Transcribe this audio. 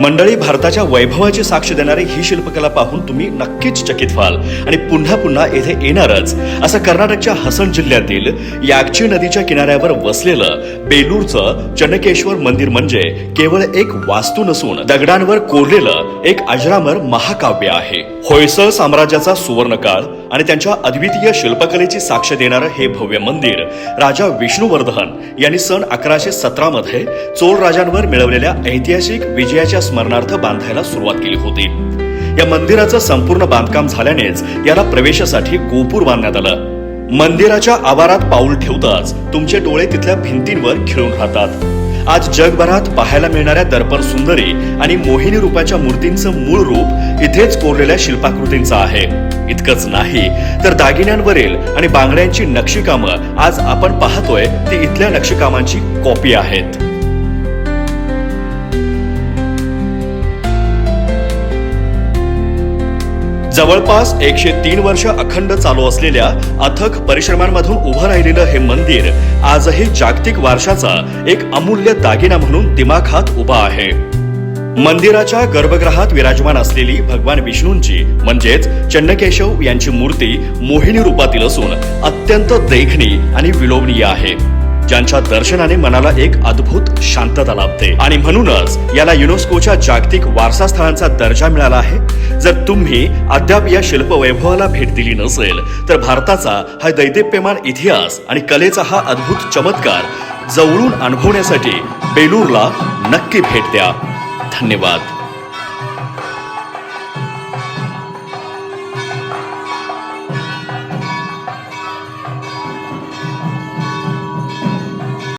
मंडळी, भारताच्या वैभवाची साक्ष देणारी ही शिल्पकला पाहून तुम्ही नक्कीच चकित व्हाल आणि पुन्हा पुन्हा येथे येणारच। असं कर्नाटकच्या हसन जिल्ह्यातील यागची नदीच्या किनाऱ्यावर वसलेलं बेलूरचं चन्नकेश्वर मंदिर म्हणजे केवळ एक वास्तू नसून दगडांवर कोरलेलं एक अजरामर महाकाव्य आहे। होयसळ साम्राज्याचा सुवर्णकाळ आणि त्यांच्या अद्वितीय शिल्पकलेची साक्ष देणारं हे भव्य मंदिर राजा विष्णुवर्धन यांनी सन 1117 मध्ये चोळ राजांवर मिळवलेल्या ऐतिहासिक विजयाच्या स्मरणार्थ बांधायला सुरुवात केली होती। या मंदिराचं संपूर्ण बांधकाम झाल्यानेच याला प्रवेशासाठी गोपूर बांधण्यात आलं। मंदिराच्या आवारात पाऊल ठेवताच तुमचे डोळे तिथल्या भिंतींवर खिळून राहतात। आज जगभरात पाहायला मिळणाऱ्या दर्पण सुंदरी आणि मोहिनी रूपाच्या मूर्तींचं मूळ रूप इथेच कोरलेल्या शिल्पाकृतींचं आहे। इतकंच नाही तर दागिन्यांवरील आणि बांगड्यांची नक्षीकामं आज आपण पाहतोय ती इथल्या नक्षीकामांची कॉपी आहेत। जवळपास 103 वर्ष अखंड चालू असलेल्या अथक परिश्रमांमधून उभं राहिलेलं हे मंदिर आजही जागतिक वारशाचा एक अमूल्य दागिना म्हणून दिमाखात उभा आहे। मंदिराच्या गर्भगृहात विराजमान असलेली भगवान विष्णूंची म्हणजेच चन्नकेशव यांची मूर्ती मोहिनी रूपातील असून अत्यंत देखणी आणि विलोभनीय आहे, ज्यांच्या दर्शनाने मनाला एक अद्भुत शांतता लाभते आणि म्हणूनच याला युनेस्कोच्या जागतिक वारसा स्थळांचा दर्जा मिळाला आहे। जर तुम्ही अद्याप या शिल्प वैभवाला भेट दिली नसेल तर भारताचा हा दैदिप्यमान इतिहास आणि कलेचा हा अद्भुत चमत्कार जवळून अनुभवण्यासाठी बेलूरला नक्की भेट द्या। धन्यवाद।